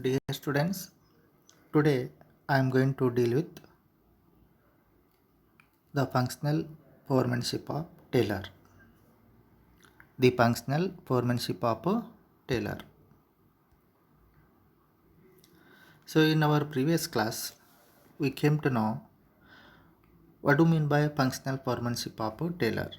Dear students, today I am going to deal with the functional foremanship of Taylor. The functional foremanship of Taylor. So in our previous class, we came to know what do you mean by functional foremanship of Taylor.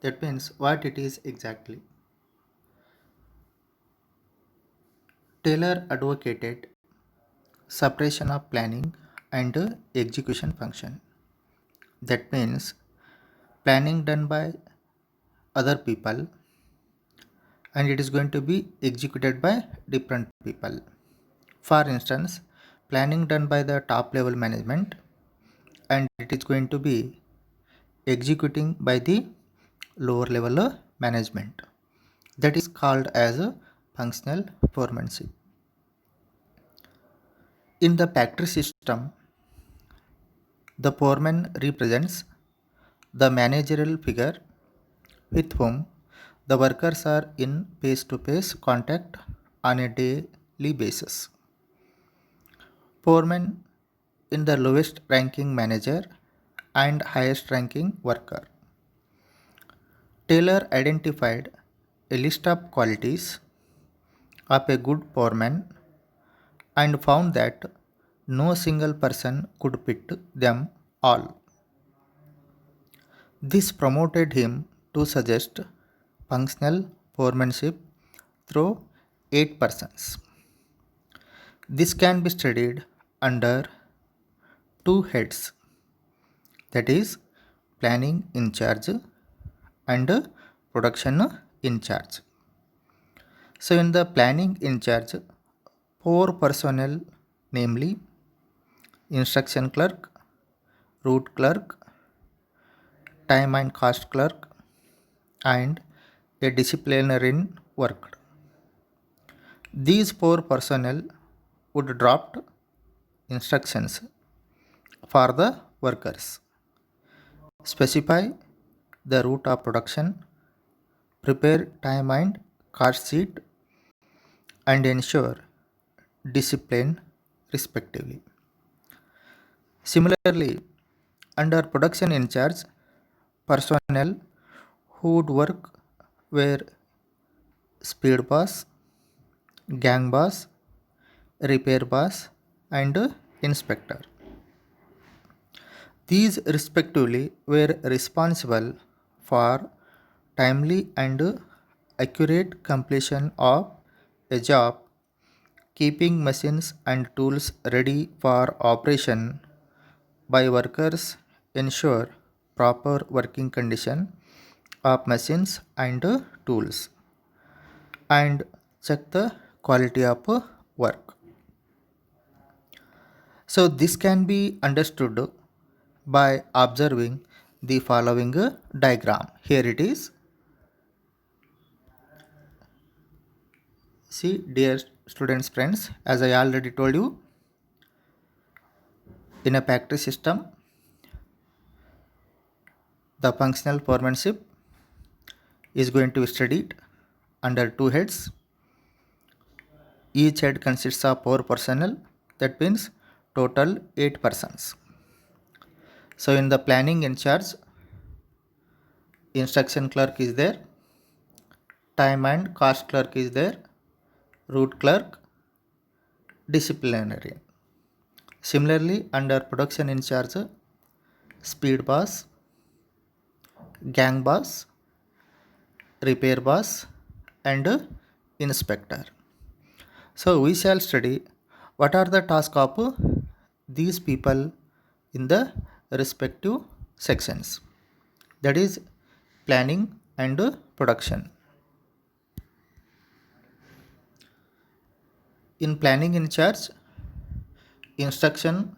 That means what it is exactly. Taylor advocated separation of planning and execution function. That means planning done by other people and it is going to be executed by different people. For instance, planning done by the top level management and it is going to be executing by the lower level management. That is called as a functional foremanship. In the factory system, the foreman represents the managerial figure with whom the workers are in face-to-face contact on a daily basis. Foreman in the lowest ranking manager and highest ranking worker. Taylor identified a list of qualities of a good foreman and found that no single person could fit them all. This promoted him to suggest functional foremanship through 8 persons. This can be studied under two heads, that is planning in charge and production in charge. So in the planning in charge, 4 personnel, namely instruction clerk, route clerk, time and cost clerk, and a disciplinarian worked. These 4 personnel would draft instructions for the workers, specify the route of production, prepare time and cost sheet, and ensure discipline respectively. Similarly, under production in charge, personnel who would work were speed boss, gang boss, repair boss, and inspector. These respectively were responsible for timely and accurate completion of a job, keeping machines and tools ready for operation by workers, ensure proper working condition of machines and tools, and check the quality of work. So this can be understood by observing the following diagram. Here it is. See, dear students, friends, as I already told you, in a factory system, the functional foremanship is going to be studied under two heads. Each head consists of 4 personnel, that means total 8 persons. So in the planning in charge, instruction clerk is there, time and cost clerk is there, route clerk, disciplinarian. Similarly, under production in charge, speed boss, gang boss, repair boss, and inspector. So we shall study what are the tasks of these people in the respective sections, that is planning and production. In planning in charge, instruction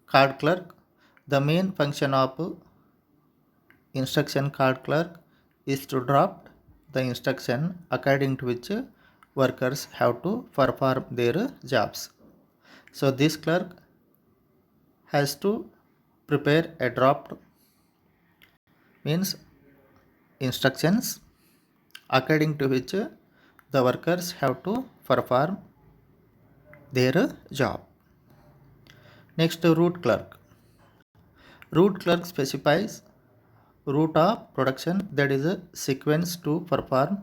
card clerk, the main function of instruction card clerk is to draft the instruction according to which workers have to perform their jobs. So this clerk has to prepare a draft, means instructions according to which the workers have to perform their job. Next, route clerk. Route clerk specifies route of production, that is a sequence to perform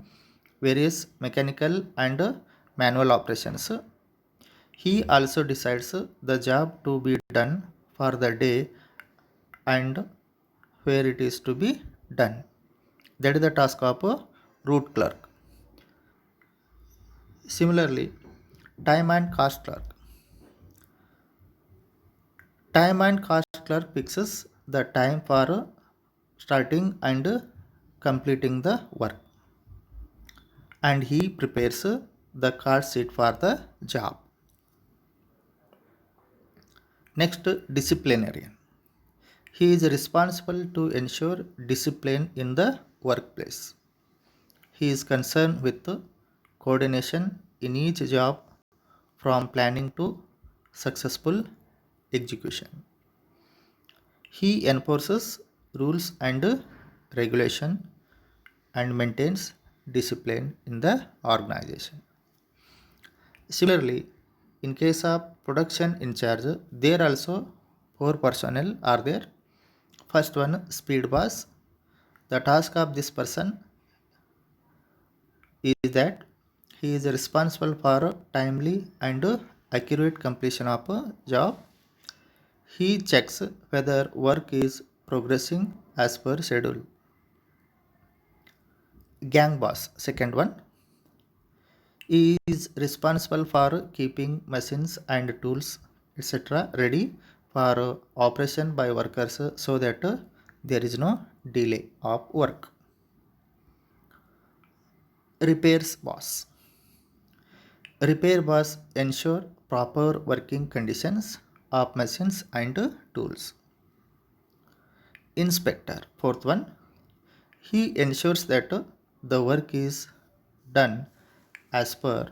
various mechanical and manual operations. He also decides the job to be done for the day and where it is to be done. That is the task of a route clerk. Similarly, time and cost clerk. Time and cost clerk fixes the time for starting and completing the work, and he prepares the cost sheet for the job. Next, disciplinarian. He is responsible to ensure discipline in the workplace. He is concerned with coordination in each job from planning to successful execution. He enforces rules and regulation and maintains discipline in the organization. Similarly, in case of production in charge, there also four personnel are there. First one, speed boss. The task of this person is that he is responsible for timely and accurate completion of a job. He checks whether work is progressing as per schedule. Gang boss, second one, is responsible for keeping machines and tools etc. ready for operation by workers so that there is no delay of work. Repairs boss. Repair boss ensure proper working conditions of machines and tools. Inspector, fourth one, he ensures that the work is done as per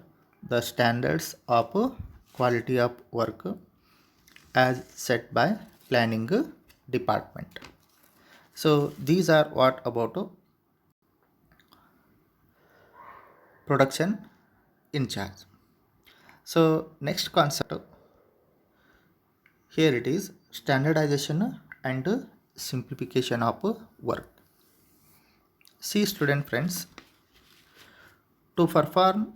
the standards of quality of work as set by planning department. So these are what about production in charge. So next concept, here it is standardization and simplification of work. See student friends, to perform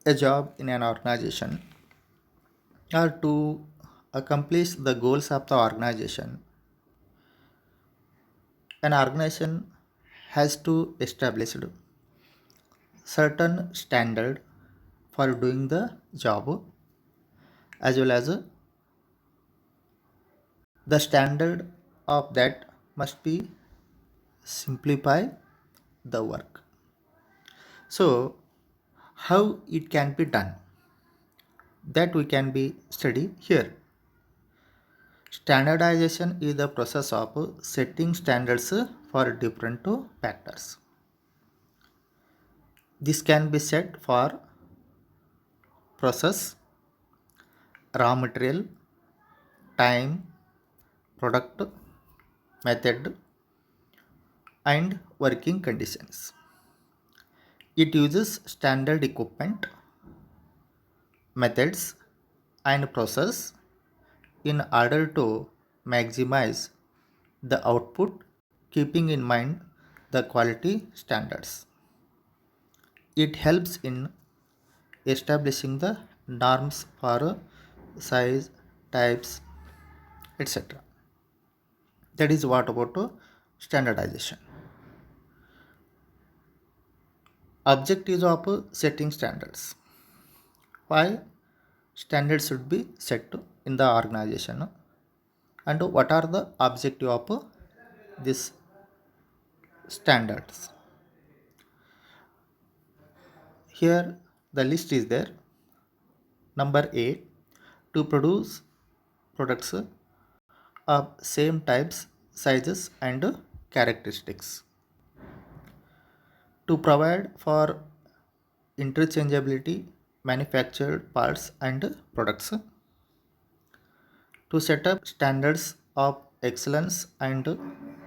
a job in an organization or to accomplish the goals of the organization, an organization has to establish certain standard for doing the job, as well as the standard of that must be simplify the work. So how it can be done, that we can be study here. Standardization is the process of setting standards for different factors. This can be set for process, raw material, time, product, method, and working conditions. It uses standard equipment, methods, and process in order to maximize the output, keeping in mind the quality standards. It helps in establishing the norms for size, types, etc. That is what about standardization. Objectives of setting standards. Why standards should be set in the organization, and what are the objective of this standards? Here the list is there. Number A, to produce products of same types, sizes, and characteristics. To provide for interchangeability manufactured parts and products. To set up standards of excellence and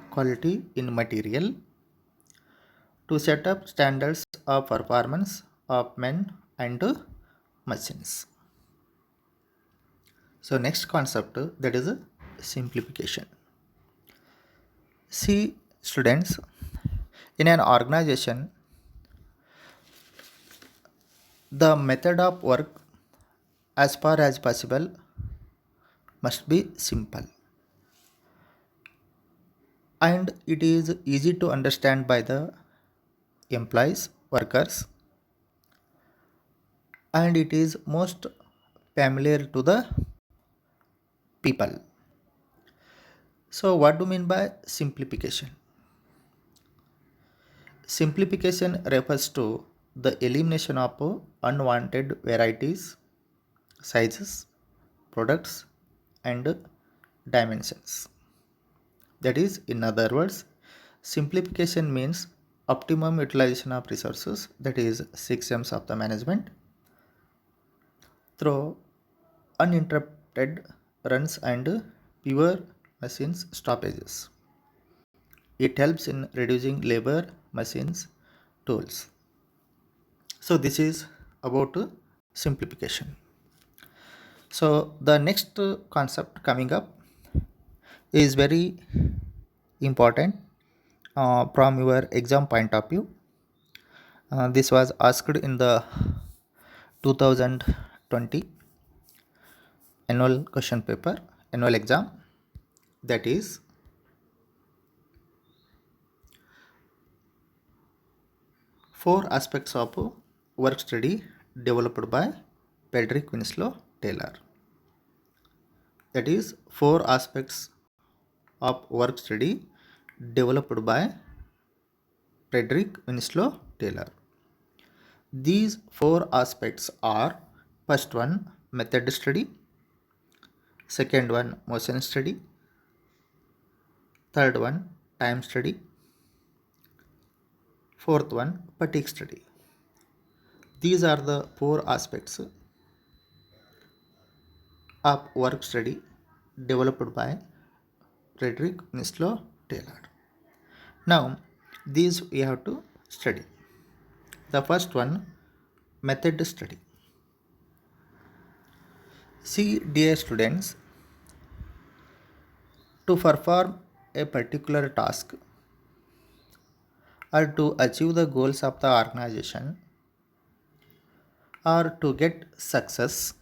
quality in material. To set up standards of performance of men and machines. So next concept, that is simplification. See students, in an organization, the method of work as far as possible must be simple and it is easy to understand by the employees, workers, and it is most familiar to the people. So what do you mean by simplification? Simplification refers to the elimination of unwanted varieties, sizes, products, and dimensions. That is, in other words, simplification means optimum utilization of resources, that is, 6 M's of the management, through uninterrupted runs and fewer machines stoppages. It helps in reducing labor, machines, tools. So this is about simplification. So the next concept coming up is very important from your exam point of view. This was asked in the 2020 annual question paper, annual exam. That is, four aspects of work study developed by Frederick Winslow Taylor. That is, four aspects of work study developed by Frederick Winslow Taylor. These four aspects are: first one, method study; second one, motion study; third one, time study; fourth one, fatigue study. These are the four aspects of work study developed by Frederick Winslow Taylor. Now, these we have to study. The first one, method study. See, dear students, to perform a particular task or to achieve the goals of the organization or to get success,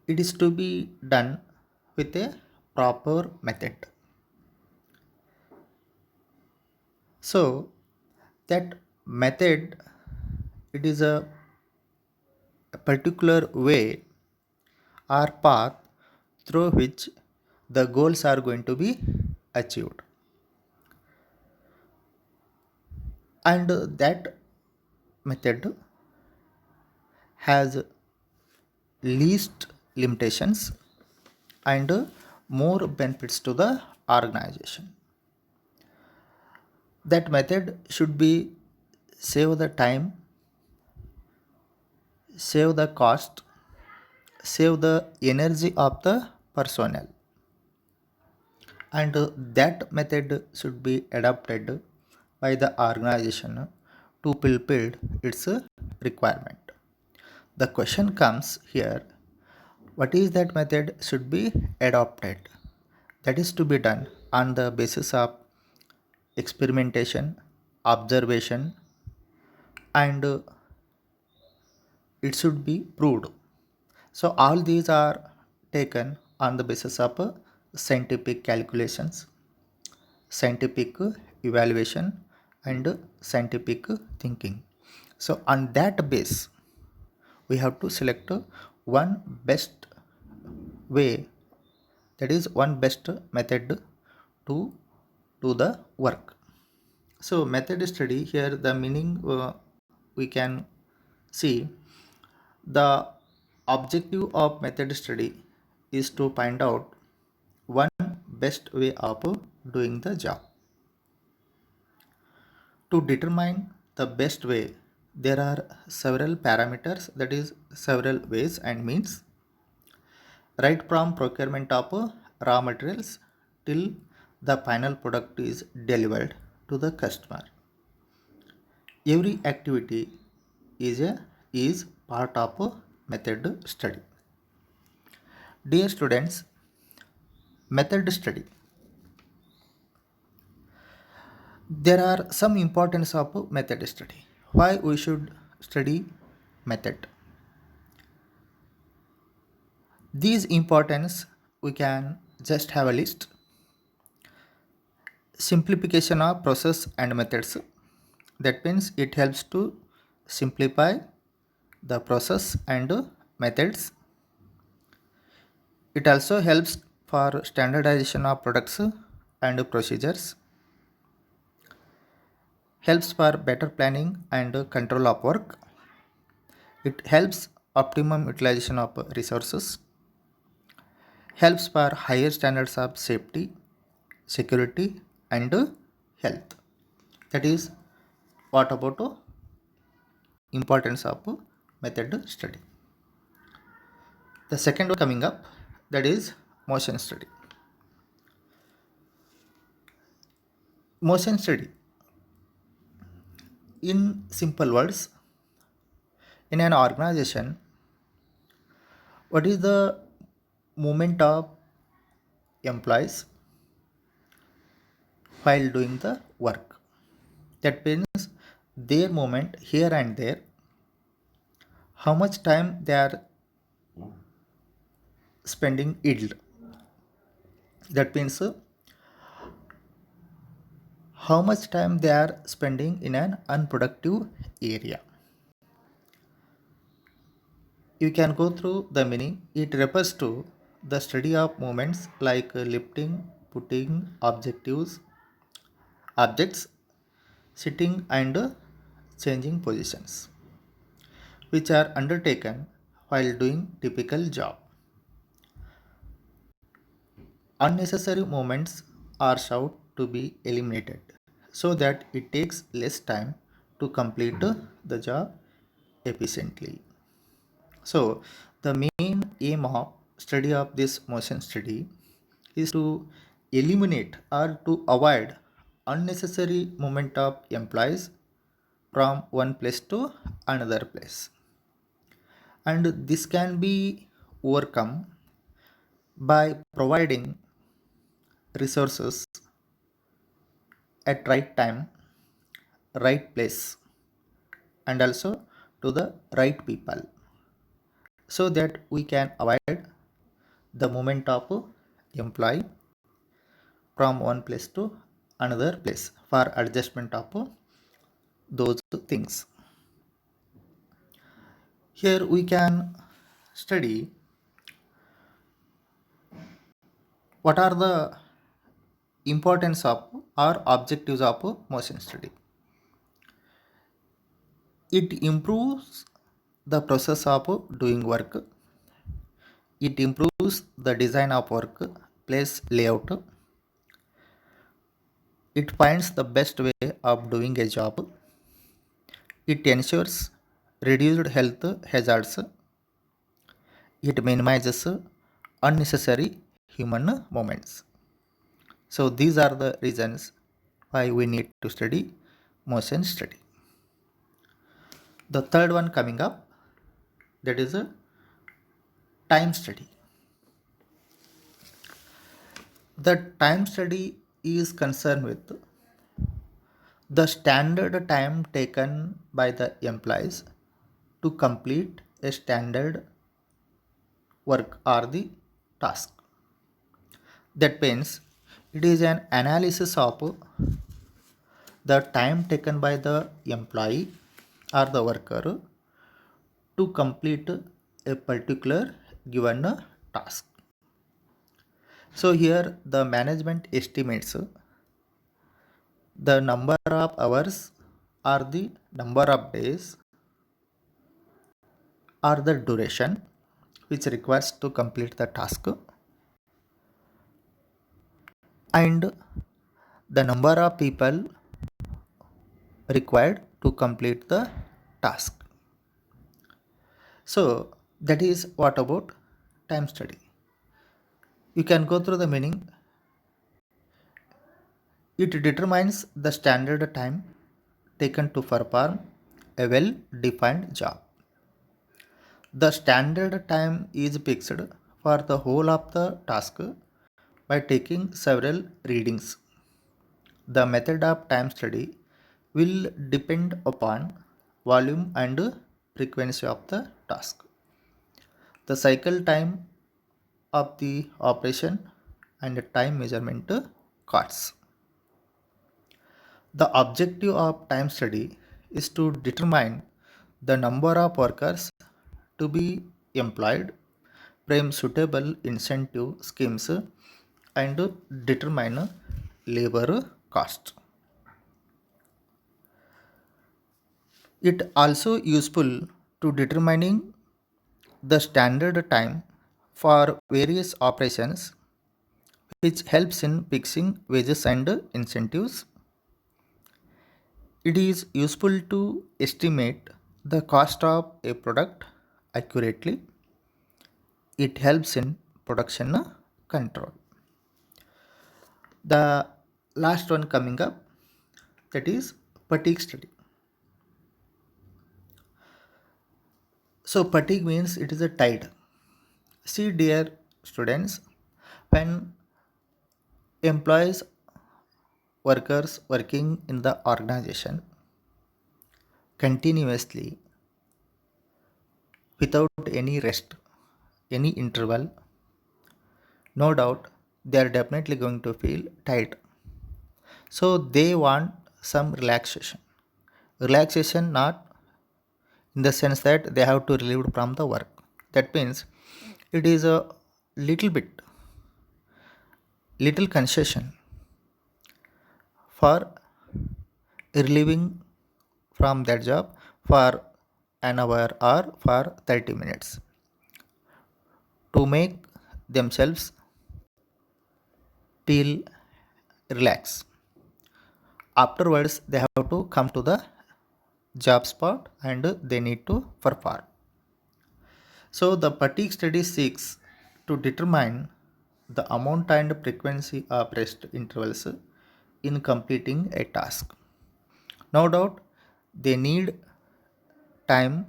it is to be done with a proper method. So that method, it is a particular way or path through which the goals are going to be achieved, and that method has least limitations and more benefits to the organization. That method should be save the time, save the cost, save the energy of the personnel, and that method should be adopted by the organization to fulfill its requirement. The question comes here, what is that method should be adopted? That is to be done on the basis of experimentation, observation, and it should be proved. So all these are taken on the basis of scientific calculations, scientific evaluation, and scientific thinking. So on that base, we have to select one best way, that is one best method to do the work. So method study here, the meaning we can see, the objective of method study is to find out one best way of doing the job. To determine the best way, there are several parameters, that is several ways and means, right from procurement of raw materials till the final product is delivered to the customer. Every activity is part of a method study. Dear students, method study. There are some importance of method study. Why we should study method? These importance we can just have a list. Simplification of process and methods. That means it helps to simplify the process and methods. It also helps for standardization of products and procedures. Helps for better planning and control of work. It helps optimum utilization of resources. Helps for higher standards of safety, security, and health. That is what about importance of method study. The second one coming up, that is motion study. Motion study, in simple words, in an organization, what is the movement of employees while doing the work? That means their movement here and there, how much time they are spending idle. That means how much time they are spending in an unproductive area. You can go through the meaning. It refers to the study of movements like lifting, putting objects, sitting, and changing positions, which are undertaken while doing typical job. Unnecessary movements are sought to be eliminated so that it takes less time to complete the job efficiently. So, the main aim of study of this motion study is to eliminate or to avoid unnecessary movement of employees from one place to another place. And this can be overcome by providing resources at right time, right place, and also to the right people, so that we can avoid the movement of employee from one place to another place for adjustment of those things. Here we can study what are the importance of or objectives of motion study. It improves the process of doing work. It improves the design of work, place layout. It finds the best way of doing a job. It ensures reduced health hazards. It minimizes unnecessary human movements. So these are the reasons why we need to study motion study. The third one coming up, that is a time study. The time study is concerned with the standard time taken by the employees to complete a standard work or the task. That means it is an analysis of the time taken by the employee or the worker to complete a particular given task. So here the management estimates the number of hours or the number of days or the duration which requires to complete the task, and the number of people required to complete the task. So that is what about time study. You can go through the meaning. It determines the standard time taken to perform a well-defined job. The standard time is fixed for the whole of the task by taking several readings. The method of time study will depend upon volume and frequency of the task, the cycle time of the operation, and the time measurement costs. The objective of time study is to determine the number of workers to be employed, frame suitable incentive schemes, and determine labor cost. It also useful to determining the standard time for various operations, which helps in fixing wages and incentives. It is useful to estimate the cost of a product accurately. It helps in production control. The last one coming up, that is fatigue study. So fatigue means it is a tide. See, dear students, when employees, workers working in the organization continuously without any rest, any interval, no doubt they are definitely going to feel tired. So they want some relaxation. Relaxation not in the sense that they have to relieve from the work. That means it is a little bit, little concession for relieving from that job for an hour or for 30 minutes to make themselves feel relaxed. Afterwards, they have to come to the job spot and they need to perform. So the fatigue study seeks to determine the amount and frequency of rest intervals in completing a task. No doubt they need time,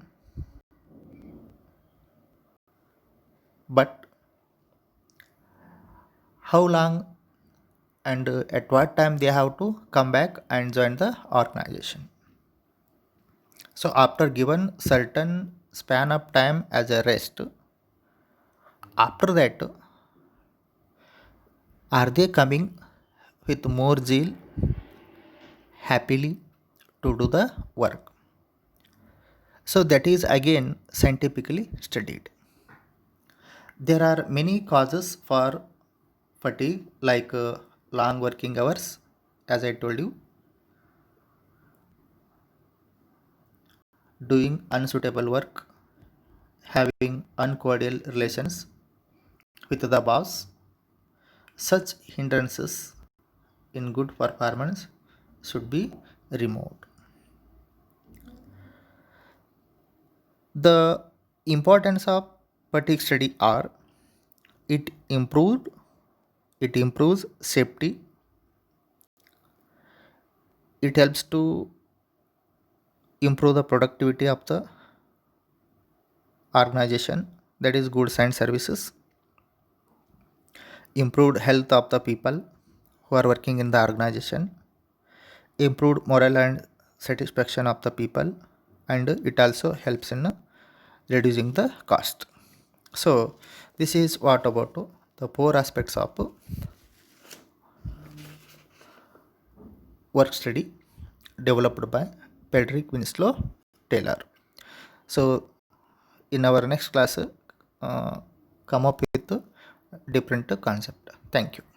but how long and at what time they have to come back and join the organization. So after given certain span of time as a rest, after that are they coming with more zeal, happily to do the work? So that is again scientifically studied. There are many causes for fatigue, like long working hours, as I told you, doing unsuitable work, having uncordial relations with the boss. Such hindrances in good performance should be removed. The importance of fatigue study are it improved it improves safety, it helps to improve the productivity of the organization, that is goods and services, improved health of the people who are working in the organization, improved morale and satisfaction of the people, and it also helps in reducing the cost. So this is what about the four aspects of work study developed by Frederick Winslow Taylor. So in our next class, come up with different concept. Thank you.